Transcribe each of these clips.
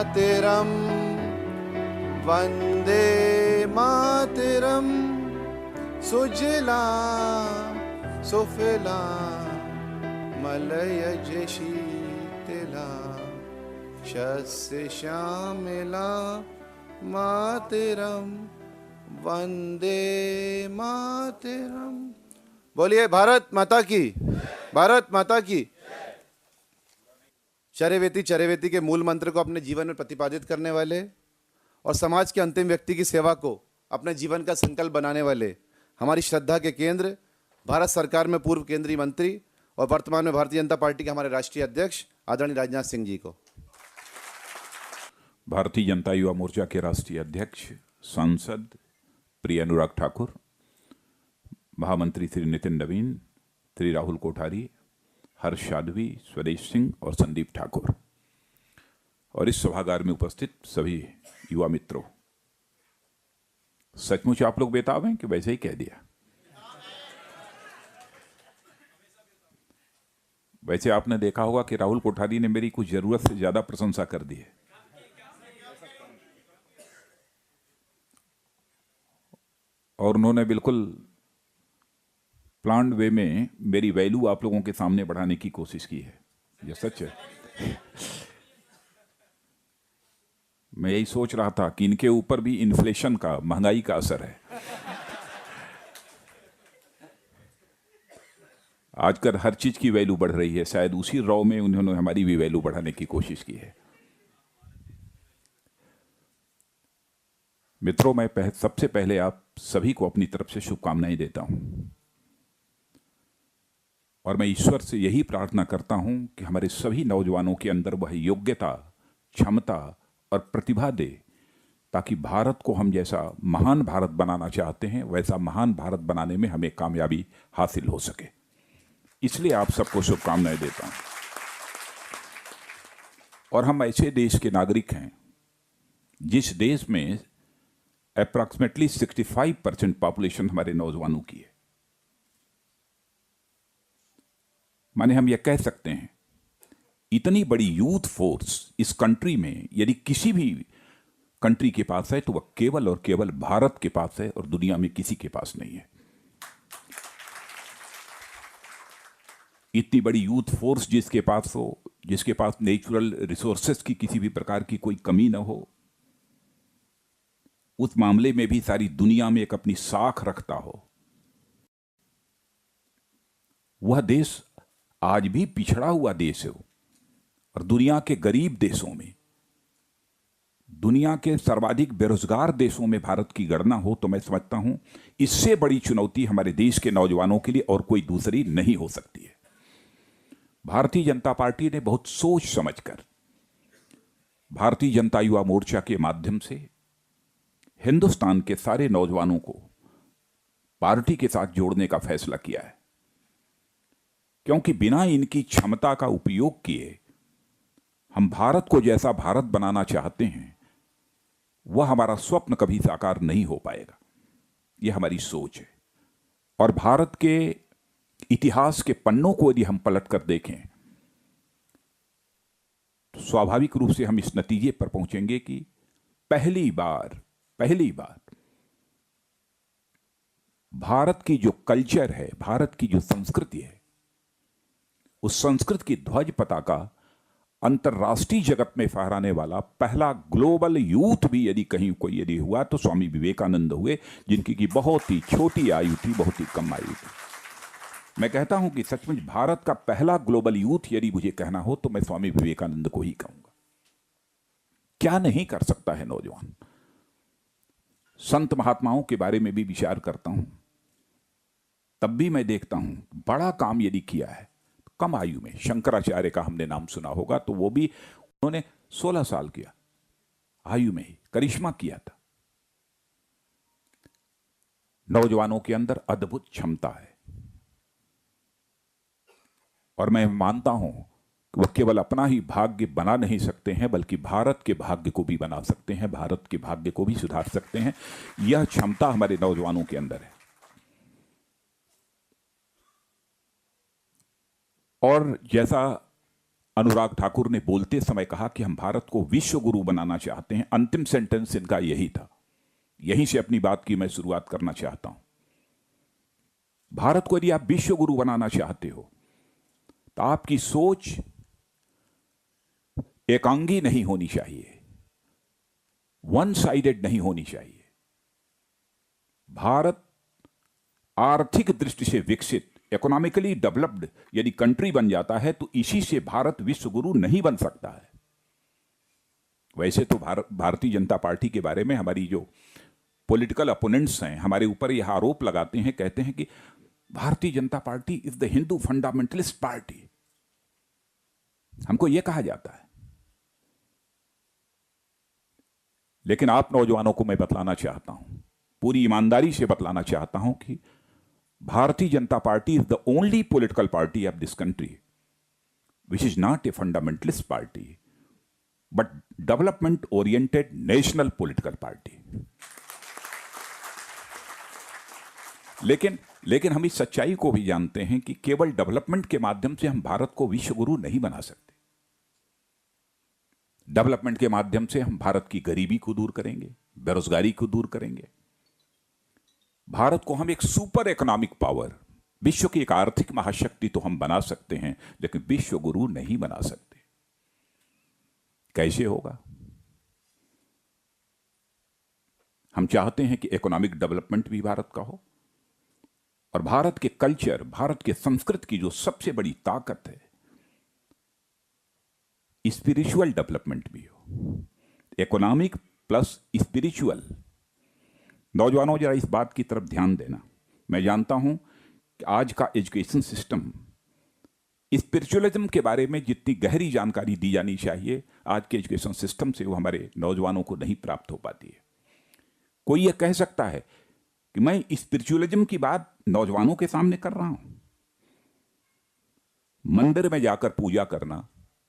मातरम वंदे मातरम सुजला सुफला मलयज शीतला शस्य श्यामला मातरम वंदे मातरम। बोलिए भारत माता की, भारत माता की। चरैवेति के मूल मंत्र को अपने जीवन में प्रतिपादित करने वाले और समाज के अंतिम व्यक्ति की सेवा को अपने जीवन का संकल्प बनाने वाले हमारी श्रद्धा के केंद्र, भारत सरकार में पूर्व केंद्रीय मंत्री और वर्तमान में भारतीय जनता पार्टी के हमारे राष्ट्रीय अध्यक्ष आदरणीय राजनाथ सिंह जी को। भारतीय जनता युवा मोर्चा के राष्ट्रीय अध्यक्ष, सांसद प्रिय अनुराग ठाकुर, महामंत्री श्री नितिन नवीन, श्री राहुल कोठारी, हर्ष साध्वी, स्वदेश सिंह और संदीप ठाकुर, और इस सभागार में उपस्थित सभी युवा मित्रों, सचमुच आप लोग बेताब हैं कि वैसे ही कह दिया? वैसे आपने देखा होगा कि राहुल कोठारी ने मेरी कुछ जरूरत से ज्यादा प्रशंसा कर दी है। और उन्होंने बिल्कुल प्लान्ड वे में मेरी वैल्यू आप लोगों के सामने बढ़ाने की कोशिश की है। यह सच है। मैं यही सोच रहा था कि इनके ऊपर भी इन्फ्लेशन का, महंगाई का असर है। आजकल हर चीज की वैल्यू बढ़ रही है, शायद उसी रॉ में उन्होंने हमारी भी वैल्यू बढ़ाने की कोशिश की है। मित्रों, मैं सबसे पहले आप सभी को अपनी तरफ से शुभकामनाएं देता हूं और मैं ईश्वर से यही प्रार्थना करता हूं कि हमारे सभी नौजवानों के अंदर वह योग्यता, क्षमता और प्रतिभा दे, ताकि भारत को हम जैसा महान भारत बनाना चाहते हैं वैसा महान भारत बनाने में हमें कामयाबी हासिल हो सके। इसलिए आप सबको शुभकामनाएं देता हूं। और हम ऐसे देश के नागरिक हैं जिस देश में अप्रॉक्सीमेटली 65% पॉपुलेशन हमारे नौजवानों की है। माने हम यह कह सकते हैं, इतनी बड़ी यूथ फोर्स इस कंट्री में यदि किसी भी कंट्री के पास है तो वह केवल और केवल भारत के पास है और दुनिया में किसी के पास नहीं है। इतनी बड़ी यूथ फोर्स जिसके पास हो, जिसके पास नेचुरल रिसोर्सेस की किसी भी प्रकार की कोई कमी ना हो, उस मामले में भी सारी दुनिया में एक अपनी साख रखता हो, वह देश आज भी पिछड़ा हुआ देश है। और दुनिया के गरीब देशों में, दुनिया के सर्वाधिक बेरोजगार देशों में भारत की गणना हो तो मैं समझता हूं इससे बड़ी चुनौती हमारे देश के नौजवानों के लिए और कोई दूसरी नहीं हो सकती है। भारतीय जनता पार्टी ने बहुत सोच समझकर भारतीय जनता युवा मोर्चा के माध्यम से हिंदुस्तान के सारे नौजवानों को पार्टी के साथ जोड़ने का फैसला किया है, क्योंकि बिना इनकी क्षमता का उपयोग किए हम भारत को जैसा भारत बनाना चाहते हैं वह हमारा स्वप्न कभी साकार नहीं हो पाएगा। यह हमारी सोच है। और भारत के इतिहास के पन्नों को यदि हम पलट कर देखें तो स्वाभाविक रूप से हम इस नतीजे पर पहुंचेंगे कि पहली बार भारत की जो कल्चर है, भारत की जो संस्कृति है, उस संस्कृत की ध्वज पताका अंतर्राष्ट्रीय जगत में फहराने वाला पहला ग्लोबल यूथ भी यदि कहीं कोई यदि हुआ तो स्वामी विवेकानंद हुए, जिनकी की बहुत ही छोटी आयु थी, बहुत ही कम आयु थी। मैं कहता हूं कि सचमुच भारत का पहला ग्लोबल यूथ यदि मुझे कहना हो तो मैं स्वामी विवेकानंद को ही कहूंगा। क्या नहीं कर सकता है नौजवान। संत महात्माओं के बारे में भी विचार करता हूं, तब भी मैं देखता हूं बड़ा काम यदि किया है कम आयु में। शंकराचार्य का हमने नाम सुना होगा, तो वो भी उन्होंने 16 साल किया आयु में ही करिश्मा किया था। नौजवानों के अंदर अद्भुत क्षमता है और मैं मानता हूं कि वह केवल अपना ही भाग्य बना नहीं सकते हैं बल्कि भारत के भाग्य को भी बना सकते हैं, भारत के भाग्य को भी सुधार सकते हैं। यह क्षमता हमारे नौजवानों के अंदर है। और जैसा अनुराग ठाकुर ने बोलते समय कहा कि हम भारत को विश्व गुरु बनाना चाहते हैं। अंतिम सेंटेंस इनका यही था। यहीं से अपनी बात की मैं शुरुआत करना चाहता हूं। भारत को यदि आप विश्व गुरु बनाना चाहते हो तो आपकी सोच एकांगी नहीं होनी चाहिए, वन साइडेड नहीं होनी चाहिए। भारत आर्थिक दृष्टि से विकसित, इकोनॉमिकली डेवलप्ड यदि कंट्री बन जाता है तो इसी से भारत विश्व गुरु नहीं बन सकता है। वैसे तो भारतीय जनता पार्टी के बारे में हमारी जो पॉलिटिकल अपोनेंट्स हैं हमारे ऊपर यह आरोप लगाते हैं, कहते हैं कि भारतीय Janata party is the Hindu fundamentalist party. हमको यह कहा जाता है, लेकिन आप नौजवानों को मैं बतलाना चाहता हूं, पूरी ईमानदारी से बतलाना चाहता हूं कि भारतीय Janata party is the only political party of this country which is not a fundamentalist party but development oriented national political party. लेकिन हम इस सच्चाई को भी जानते हैं कि केवल डेवलपमेंट के माध्यम से हम भारत को विश्व गुरु नहीं बना सकते। डेवलपमेंट के माध्यम से हम भारत की गरीबी को दूर करेंगे, बेरोजगारी को दूर करेंगे। भारत को हम एक सुपर इकोनॉमिक पावर, विश्व की एक आर्थिक महाशक्ति तो हम बना सकते हैं, लेकिन विश्व गुरु नहीं बना सकते। कैसे होगा? हम चाहते हैं कि इकोनॉमिक डेवलपमेंट भी भारत का हो और भारत के कल्चर, भारत के संस्कृति की जो सबसे बड़ी ताकत है, स्पिरिचुअल डेवलपमेंट भी हो। Economic plus spiritual. नौजवानों, जरा इस बात की तरफ ध्यान देना। मैं जानता हूं कि आज का एजुकेशन सिस्टम स्पिरिचुअलिज्म के बारे में जितनी गहरी जानकारी दी जानी चाहिए, आज के एजुकेशन सिस्टम से वो हमारे नौजवानों को नहीं प्राप्त हो पाती है। कोई ये कह सकता है कि मैं स्पिरिचुअलिज्म की बात नौजवानों के सामने कर रहा हूं। मंदिर में जाकर पूजा करना,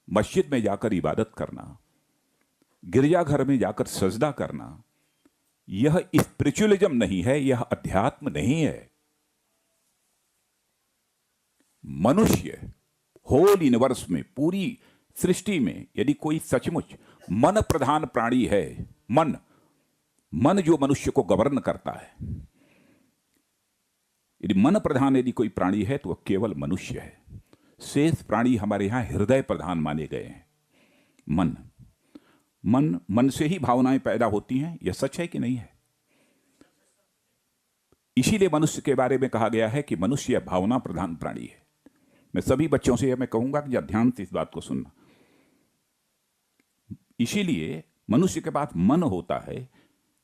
मस्जिद में जाकर इबादत करना, गिरजाघर में जाकर सजदा करना, यह स्पिरिचुअलिज्म नहीं है, यह अध्यात्म नहीं है। मनुष्य होल यूनिवर्स में, पूरी सृष्टि में यदि कोई सचमुच मन प्रधान प्राणी है, मन जो मनुष्य को गवर्न करता है, यदि मन प्रधान यदि कोई प्राणी है तो वह केवल मनुष्य है। शेष प्राणी हमारे यहां हृदय प्रधान माने गए हैं। मन से ही भावनाएं पैदा होती हैं। यह सच है कि नहीं है? इसीलिए मनुष्य के बारे में कहा गया है कि मनुष्य भावना प्रधान प्राणी है। मैं सभी बच्चों से मैं कहूंगा कि ध्यान से इस बात को सुनना। इसीलिए मनुष्य के पास मन होता है,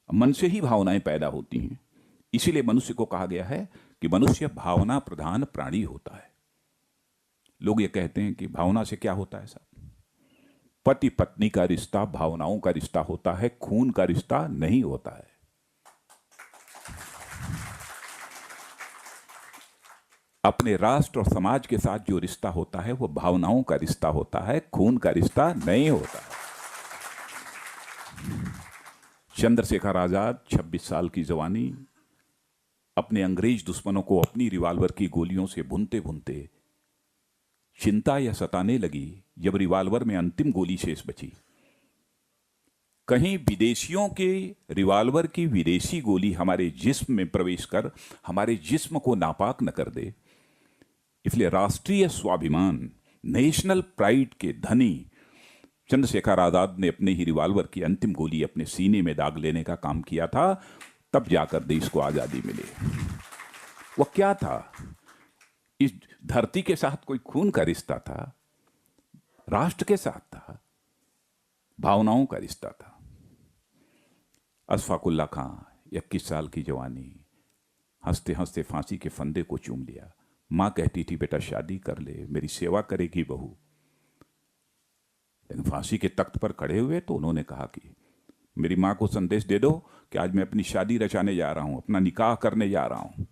मन से ही भावनाएं पैदा होती हैं। इसीलिए मनुष्य को कहा गया है कि मनुष्य भावना प्रधान प्राणी होता है। लोग ये कहते हैं कि भावना से क्या होता है साहब? पति पत्नी का रिश्ता भावनाओं का रिश्ता होता है, खून का रिश्ता नहीं होता है। अपने राष्ट्र और समाज के साथ जो रिश्ता होता है वो भावनाओं का रिश्ता होता है, खून का रिश्ता नहीं होता है। चंद्रशेखर आजाद 26 साल की जवानी, अपने अंग्रेज दुश्मनों को अपनी रिवाल्वर की गोलियों से भूनते भूनते चिंता यह सताने लगी जब रिवाल्वर में अंतिम गोली शेष बची। कहीं विदेशियों के रिवाल्वर की विदेशी गोली हमारे जिस्म में प्रवेश कर हमारे जिस्म को नापाक न कर दे, इसलिए राष्ट्रीय स्वाभिमान, नेशनल प्राइड के धनी चंद्रशेखर आजाद ने अपने ही रिवाल्वर की अंतिम गोली अपने सीने में दाग लेने का काम किया था। तब जाकर देश को आजादी मिली। वह क्या था? इस धरती के साथ कोई खून का रिश्ता था, राष्ट्र के साथ था, भावनाओं का रिश्ता था। अशफाक उल्लाह खां 21 साल की जवानी, हंसते हंसते फांसी के फंदे को चूम लिया। मां कहती थी बेटा शादी कर ले, मेरी सेवा करेगी बहू। लेकिन फांसी के तख्त पर खड़े हुए तो उन्होंने कहा कि मेरी मां को संदेश दे दो कि आज मैं अपनी शादी रचाने जा रहा हूं, अपना निकाह करने जा रहा हूं।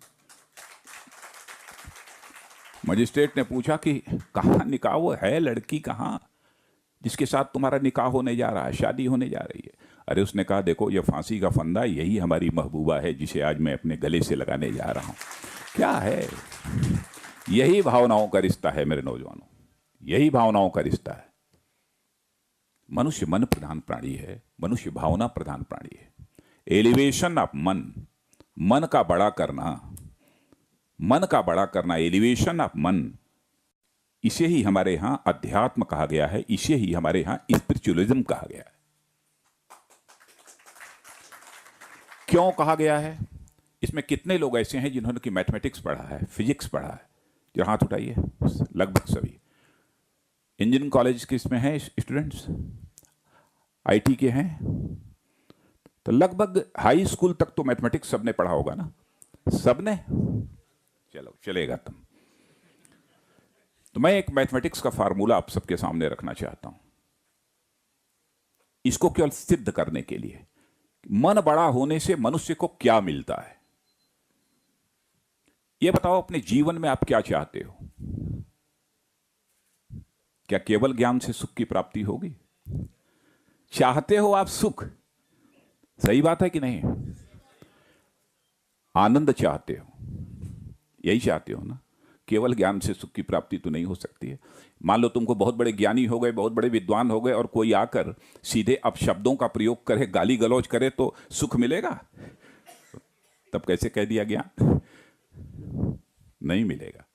मजिस्ट्रेट ने पूछा कि कहां निकाह वो है, लड़की कहां जिसके साथ तुम्हारा निकाह होने जा रहा है, शादी होने जा रही है? अरे उसने कहा देखो ये फांसी का फंदा, यही हमारी महबूबा है जिसे आज मैं अपने गले से लगाने जा रहा हूं। क्या है? यही भावनाओं का रिश्ता है मेरे नौजवानों, यही भावनाओं का रिश्ता है। मनुष्य मन प्रधान प्राणी है, मनुष्य भावना प्रधान प्राणी है। एलिवेशन ऑफ मन, मन का बड़ा करना, मन का बड़ा करना, एलिवेशन ऑफ मन, इसे ही हमारे यहां अध्यात्म कहा गया है, इसे ही हमारे यहां स्पिरिचुअलिज्म कहा गया है। क्यों कहा गया है? इसमें कितने लोग ऐसे हैं जिन्होंने कि मैथमेटिक्स पढ़ा है, फिजिक्स पढ़ा है? जो हाथ उठाइए, लगभग सभी। इंजीनियरिंग कॉलेज किसमें हैं स्टूडेंट्स? आईटी के हैं, तो लगभग हाई स्कूल तक तो मैथमेटिक्स सबने पढ़ा होगा ना, सबने। चलो चलेगा तुम। तो मैं एक मैथमेटिक्स का फार्मूला आप सबके सामने रखना चाहता हूं, इसको केवल सिद्ध करने के लिए। मन बड़ा होने से मनुष्य को क्या मिलता है? यह बताओ, अपने जीवन में आप क्या चाहते हो? क्या केवल ज्ञान से सुख की प्राप्ति होगी? चाहते हो आप सुख? सही बात है कि नहीं? आनंद चाहते हो, यही चाहते हो ना? केवल ज्ञान से सुख की प्राप्ति तो नहीं हो सकती है। मान लो तुमको बहुत बड़े ज्ञानी हो गए, बहुत बड़े विद्वान हो गए, और कोई आकर सीधे अपशब्दों का प्रयोग करे, गाली गलौज करे, तो सुख मिलेगा? तब कैसे कह दिया ज्ञान? नहीं मिलेगा।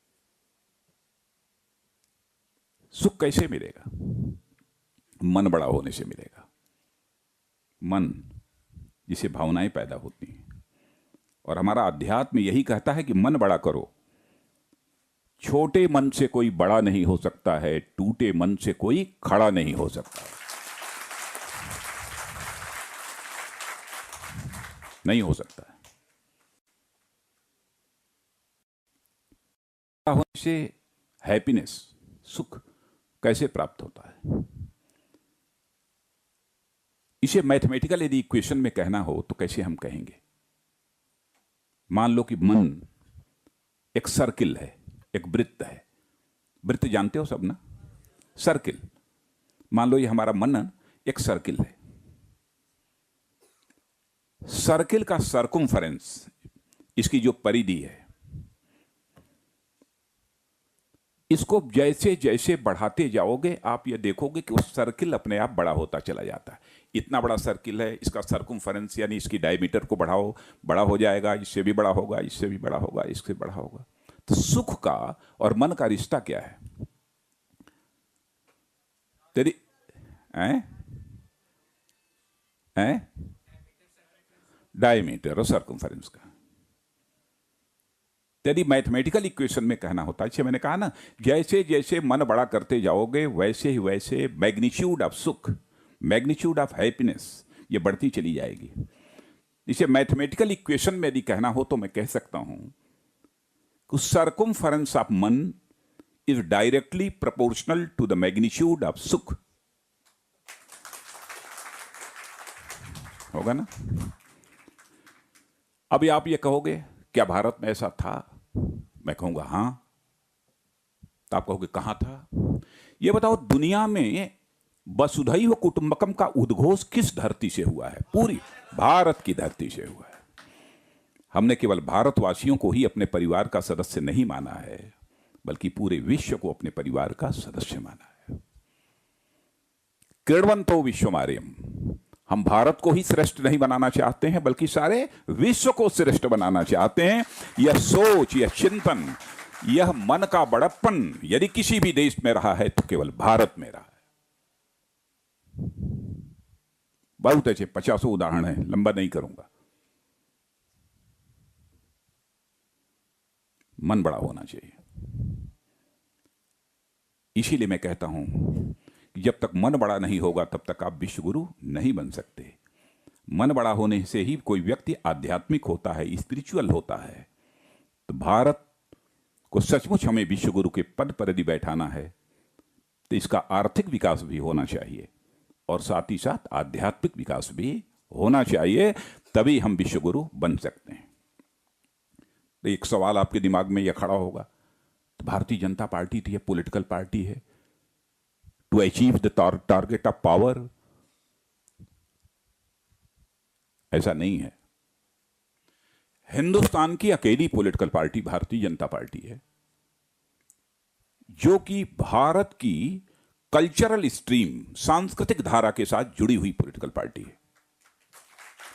सुख कैसे मिलेगा? मन बड़ा होने से मिलेगा। मन जिसे भावनाएं पैदा होती हैं, और हमारा अध्यात्म यही कहता है कि मन बड़ा करो। छोटे मन से कोई बड़ा नहीं हो सकता है, टूटे मन से कोई खड़ा नहीं हो सकता। नहीं हो सकता है। होने से हैप्पीनेस, सुख कैसे प्राप्त होता है? इसे मैथमेटिकल यदि इक्वेशन में कहना हो तो कैसे हम कहेंगे? मान लो कि मन एक सर्किल है, एक वृत्त है। वृत्त जानते हो सब ना? सर्किल। मान लो ये हमारा मन एक सर्किल है। सर्किल का सर्कमफेरेंस, इसकी जो परिधि है, इसको जैसे जैसे बढ़ाते जाओगे आप ये देखोगे कि वो सर्किल अपने आप बड़ा होता चला जाता है। इतना बड़ा सर्किल है, इसका सर्कमफेरेंस यानी इसकी डायमीटर को बढ़ाओ, बड़ा हो जाएगा, इससे भी बड़ा होगा, इससे भी बड़ा होगा, इससे बड़ा होगा। तो सुख का और मन का रिश्ता क्या है? तेरी डायमीटर और सर्कमफेरेंस का। यदि मैथमेटिकल इक्वेशन में कहना होता है, मैंने कहा ना, जैसे जैसे मन बड़ा करते जाओगे वैसे ही वैसे मैग्नीट्यूड ऑफ सुख, मैग्नीट्यूड ऑफ हैप्पीनेस ये बढ़ती चली जाएगी। इसे मैथमेटिकल इक्वेशन में यदि कहना हो तो मैं कह सकता हूं कि सर्कमफेरेंस ऑफ मन is directly proportional to the magnitude of सुख। होगा ना? अभी आप ये कहोगे क्या भारत में ऐसा था? मैं कहूंगा हां। तो आप कहोगे कहां था? ये बताओ, दुनिया में वसुधैव कुटुंबकम का उद्घोष किस धरती से हुआ है? पूरी भारत की धरती से हुआ है। हमने केवल भारतवासियों को ही अपने परिवार का सदस्य नहीं माना है, बल्कि पूरे विश्व को अपने परिवार का सदस्य माना है। क्रीडवंतो विश्वमार्यम, हम भारत को ही श्रेष्ठ नहीं बनाना चाहते हैं, बल्कि सारे विश्व को श्रेष्ठ बनाना चाहते हैं। यह सोच, यह चिंतन, यह मन का बड़प्पन यदि किसी भी देश में रहा है तो केवल भारत में रहा है। बहुत अच्छे 50 उदाहरण है, लंबा नहीं करूंगा। मन बड़ा होना चाहिए। इसीलिए मैं कहता हूं कि जब तक मन बड़ा नहीं होगा तब तक आप विश्वगुरु नहीं बन सकते। मन बड़ा होने से ही कोई व्यक्ति आध्यात्मिक होता है, स्पिरिचुअल होता है। तो भारत को सचमुच हमें विश्वगुरु के पद पर यदि बैठाना है तो इसका आर्थिक विकास भी होना चाहिए और साथ ही साथ आध्यात्मिक विकास भी होना चाहिए, तभी हम विश्वगुरु बन सकते हैं। तो एक सवाल आपके दिमाग में यह खड़ा होगा, तो भारतीय जनता पार्टी थी, पॉलिटिकल पार्टी है, to achieve the target of power. ऐसा नहीं है। हिंदुस्तान की अकेली पॉलिटिकल पार्टी भारतीय जनता पार्टी है, जो कि भारत की कल्चरल स्ट्रीम, सांस्कृतिक धारा के साथ जुड़ी हुई पॉलिटिकल पार्टी है।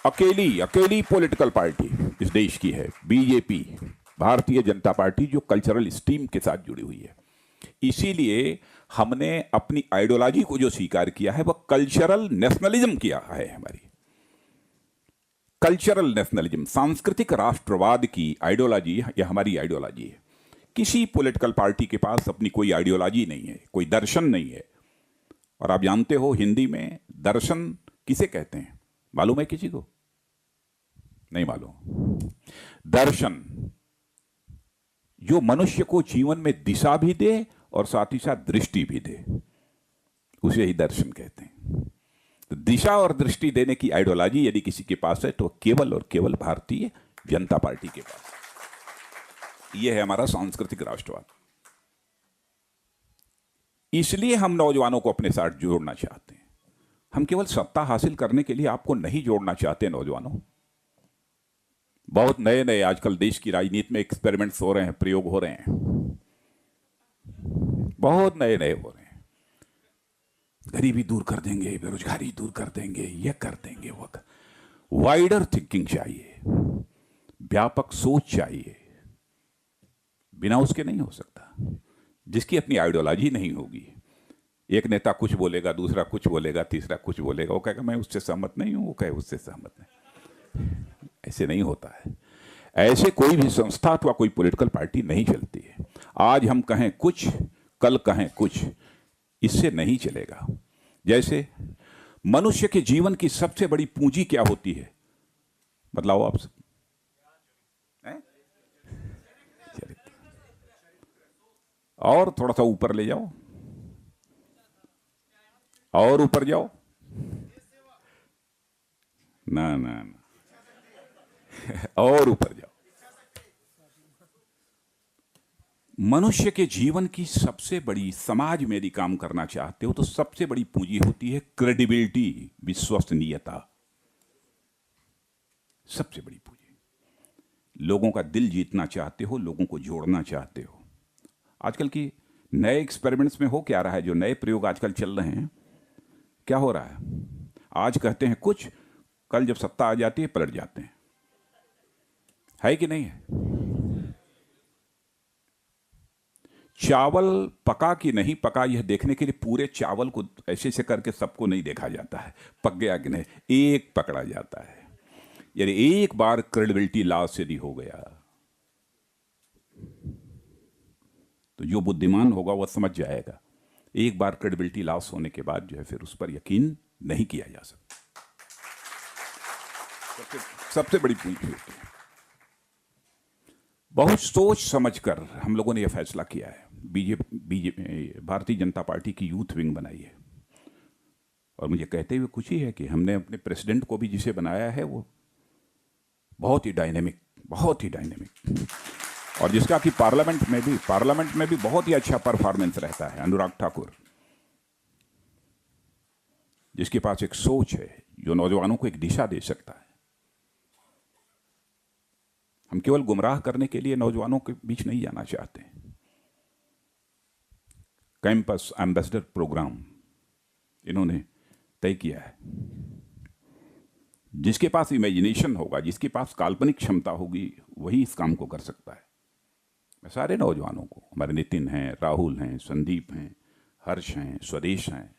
अकेली पॉलिटिकल पार्टी इस देश की है बीजेपी, भारतीय जनता पार्टी, जो कल्चरल स्ट्रीम के साथ जुड़ी हुई है। इसीलिए हमने अपनी आइडियोलॉजी को जो स्वीकार किया है वह कल्चरल नेशनलिज्म किया है। हमारी कल्चरल नेशनलिज्म, सांस्कृतिक राष्ट्रवाद की आइडियोलॉजी, यह हमारी आइडियोलॉजी है। किसी पॉलिटिकल पार्टी के पास अपनी कोई आइडियोलॉजी नहीं है, कोई दर्शन नहीं है। और आप जानते हो हिंदी में दर्शन किसे कहते हैं, मालूम है किसी को? नहीं मालूम। दर्शन जो मनुष्य को जीवन में दिशा भी दे और साथ ही साथ दृष्टि भी दे, उसे ही दर्शन कहते हैं। तो दिशा और दृष्टि देने की आइडियोलॉजी यदि किसी के पास है तो केवल और केवल भारतीय जनता पार्टी के पास। यह है हमारा सांस्कृतिक राष्ट्रवाद। इसलिए हम नौजवानों को अपने साथ जोड़ना चाहते हैं। हम केवल सत्ता हासिल करने के लिए आपको नहीं जोड़ना चाहते। नौजवानों, बहुत नए नए आजकल देश की राजनीति में एक्सपेरिमेंट्स हो रहे हैं, प्रयोग हो रहे हैं, बहुत नए नए हो रहे हैं। गरीबी दूर कर देंगे, बेरोजगारी दूर कर देंगे, ये कर देंगे, वो कर। वाइडर थिंकिंग चाहिए, व्यापक सोच चाहिए, बिना उसके नहीं हो सकता। जिसकी अपनी आइडियोलॉजी नहीं होगी, एक नेता कुछ बोलेगा, दूसरा कुछ बोलेगा, तीसरा कुछ बोलेगा, वो कहेगा मैं उससे सहमत नहीं हूं, वो कहे उससे सहमत नहीं। ऐसे नहीं होता है। ऐसे कोई भी संस्था अथवा कोई पॉलिटिकल पार्टी नहीं चलती है। आज हम कहें कुछ, कल कहें कुछ, इससे नहीं चलेगा। जैसे मनुष्य के जीवन की सबसे बड़ी पूंजी क्या होती है, बतलाओ आप सब? और थोड़ा सा ऊपर ले जाओ, और ऊपर जाओ। ना ना ना और ऊपर जाओ। मनुष्य के जीवन की सबसे बड़ी, समाज में यदि काम करना चाहते हो तो सबसे बड़ी पूंजी होती है क्रेडिबिलिटी, विश्वसनीयता। सबसे बड़ी पूंजी। लोगों का दिल जीतना चाहते हो, लोगों को जोड़ना चाहते हो। आजकल की नए एक्सपेरिमेंट्स में हो क्या रहा है, जो नए प्रयोग आजकल चल रहे हैं, क्या हो रहा है? आज कहते हैं कुछ, कल जब सत्ता आ जाती है पलट जाते हैं। है कि नहीं है? चावल पका कि नहीं पका, यह देखने के लिए पूरे चावल को ऐसे ऐसे करके सबको नहीं देखा जाता है पक गया कि नहीं, एक पकड़ा जाता है। यानी एक बार क्रेडिबिलिटी लॉस यदि हो गया तो जो बुद्धिमान होगा वह समझ जाएगा, एक बार क्रेडिबिलिटी लॉस होने के बाद जो है फिर उस पर यकीन नहीं किया जा सकता। सबसे बड़ी पूंजी होती है। बहुत सोच समझकर हम लोगों ने यह फैसला किया है। बीजेपी भारतीय जनता पार्टी की यूथ विंग बनाई है। और मुझे कहते हुए खुशी है कि हमने अपने प्रेसिडेंट को भी जिसे बनाया है वो बहुत ही डायनेमिक, और जिसका कि पार्लियामेंट में भी बहुत ही अच्छा परफॉर्मेंस रहता है, अनुराग ठाकुर, जिसके पास एक सोच है जो नौजवानों को एक दिशा दे सकता है। हम केवल गुमराह करने के लिए नौजवानों के बीच नहीं जाना चाहते। कैंपस एम्बेसडर प्रोग्राम इन्होंने तय किया है। जिसके पास इमेजिनेशन होगा, जिसके पास काल्पनिक क्षमता होगी, वही इस काम को कर सकता है। मैं सारे नौजवानों को, हमारे नितिन हैं, राहुल हैं, संदीप हैं, हर्ष हैं, स्वदेश हैं,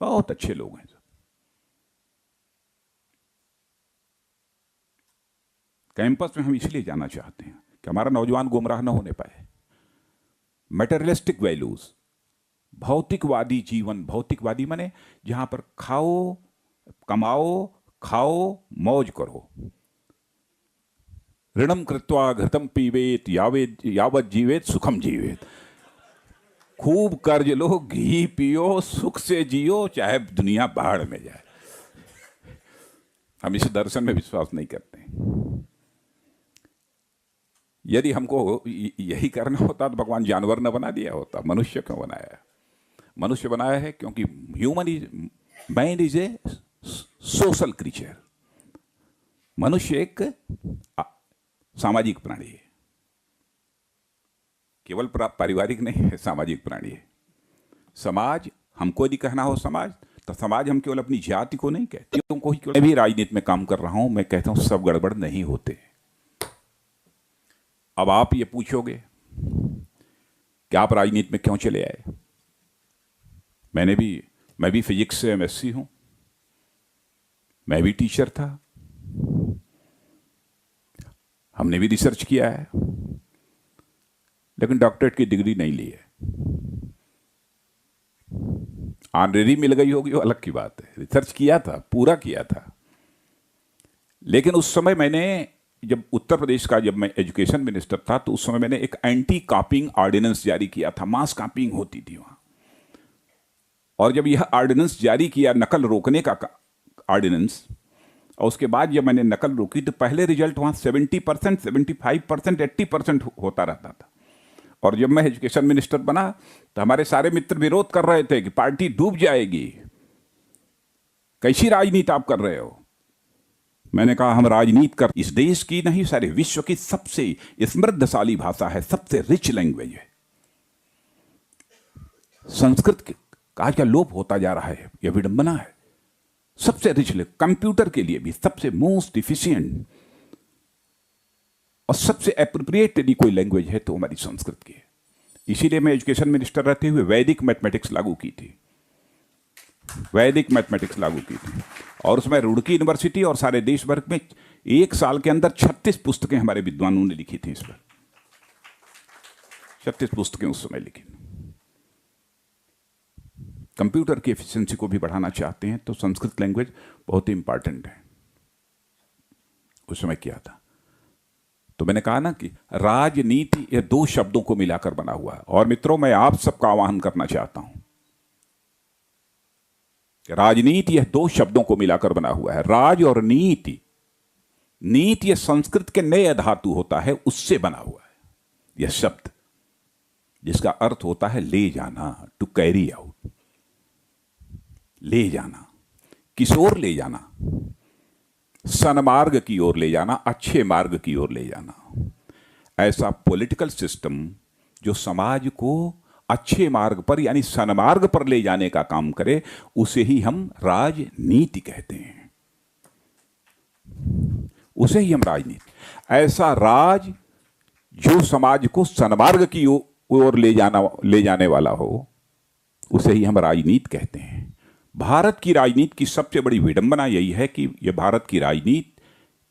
बहुत अच्छे लोग हैं सब। कैंपस में हम इसलिए जाना चाहते हैं कि हमारा नौजवान गुमराह न होने पाए। मटेरियलिस्टिक वैल्यूज, भौतिकवादी जीवन, भौतिकवादी माने जहां पर खाओ, कमाओ, खाओ, मौज करो। ऋणम कृत्वा घृतम पीवेत यावत जीवेत सुखम जीवेत। खूब कर्ज लो, घी पियो, सुख से जियो, चाहे दुनिया बाढ़ में जाए। हम इस दर्शन में विश्वास नहीं करते। यदि हमको यही करना होता तो भगवान जानवर न बना दिया होता। मनुष्य क्यों बनाया? मनुष्य बनाया है क्योंकि man is a social creature. मनुष्य एक सामाजिक प्राणी है, केवल पारिवारिक नहीं है, सामाजिक प्राणी है। समाज हमको यदि कहना हो समाज, तो समाज हम केवल अपनी जाति को नहीं कहते, कोई केवल मैं भी राजनीति में काम कर रहा हूं, मैं कहता हूं सब गड़बड़ नहीं होते। अब आप ये पूछोगे कि आप राजनीति में क्यों चले आए। मैं भी फिजिक्स से एमएससी हूं, मैं भी टीचर था, हमने भी रिसर्च किया है, लेकिन डॉक्टरेट की डिग्री नहीं ली है। ऑनरेरी मिल गई होगी वो अलग की बात है, रिसर्च किया था, पूरा किया था। लेकिन उस समय मैंने, जब उत्तर प्रदेश का जब मैं एजुकेशन मिनिस्टर था, तो उस समय मैंने एक एंटी कॉपिंग ऑर्डिनेंस जारी किया था। मास कॉपिंग होती थी वहां, और जब यह ऑर्डिनेंस जारी किया, नकल रोकने का ऑर्डिनेंस, और उसके बाद जब मैंने नकल रोकी, तो पहले रिजल्ट वहां 70%, 75%, 80% होता रहता था। और जब मैं एजुकेशन मिनिस्टर बना, तो हमारे सारे मित्र विरोध कर रहे थे कि पार्टी डूब जाएगी, कैसी राजनीति आप कर रहे हो। मैंने कहा हम राजनीति कर, इस देश की नहीं सारे विश्व की सबसे समृद्धशाली भाषा है, सबसे रिच लैंग्वेज है। संस्कृत का आज का लोप होता जा रहा है, यह विडंबना है। सबसे रिच, कंप्यूटर के लिए भी सबसे मोस्ट इफिशिएंट और सबसे एप्रोप्रिएट यदि कोई लैंग्वेज है तो हमारी संस्कृत की है। इसीलिए मैं एजुकेशन मिनिस्टर रहते हुए वैदिक मैथमेटिक्स लागू की थी, वैदिक मैथमेटिक्स लागू की थी। और उसमें रुड़की यूनिवर्सिटी और सारे देश भर में 1 साल के अंदर 36 पुस्तकें हमारे विद्वानों ने लिखी थी इस पर, 36 पुस्तकें उस समय लिखी। कंप्यूटर की एफिशिएंसी को भी बढ़ाना चाहते हैं तो संस्कृत लैंग्वेज बहुत ही इंपॉर्टेंट है। उस समय किया था। तो मैंने कहा ना कि राजनीति ये 2 शब्दों को मिलाकर बना हुआ है। और मित्रों, मैं आप सबका आह्वान करना चाहता हूं कि राजनीति यह 2 शब्दों को मिलाकर बना हुआ है, राज और नीति। नीति यह संस्कृत के नए धातु होता है, उससे बना हुआ है यह शब्द, जिसका अर्थ होता है ले जाना, टू कैरी आउट, ले जाना, किस ओर ले जाना, सन्मार्ग की ओर ले जाना, अच्छे मार्ग की ओर ले जाना। ऐसा पॉलिटिकल सिस्टम जो समाज को अच्छे मार्ग पर यानी सन्मार्ग पर ले जाने का काम करे, उसे ही हम राजनीति कहते हैं, उसे ही हम राजनीति। ऐसा राज जो समाज को सन्मार्ग की ओर ले जाने वाला हो, उसे ही हम राजनीति कहते हैं। भारत की राजनीति की सबसे बड़ी विडंबना यही है कि यह भारत की राजनीति,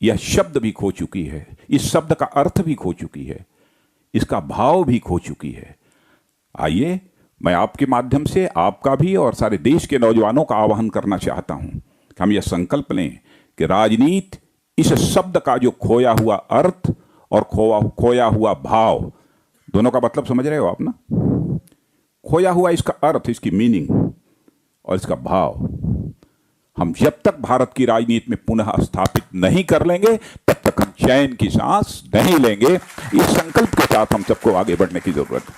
यह शब्द भी खो चुकी है, इस शब्द का अर्थ भी खो चुकी है, इसका भाव भी खो चुकी है। आइए, मैं आपके माध्यम से आपका भी और सारे देश के नौजवानों का आह्वान करना चाहता हूं कि हम यह संकल्प लें कि राजनीति, इस शब्द का जो खोया हुआ अर्थ और खोया हुआ भाव, दोनों का मतलब समझ रहे हो आप ना? खोया हुआ इसका अर्थ, इसकी मीनिंग और इसका भाव, हम जब तक भारत की राजनीति में पुनः स्थापित नहीं कर लेंगे, तब तक हम चैन की सांस नहीं लेंगे। इस संकल्प के साथ हम सबको आगे बढ़ने की जरूरत है।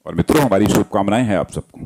और मित्रों, हमारी शुभकामनाएं हैं आप सबको।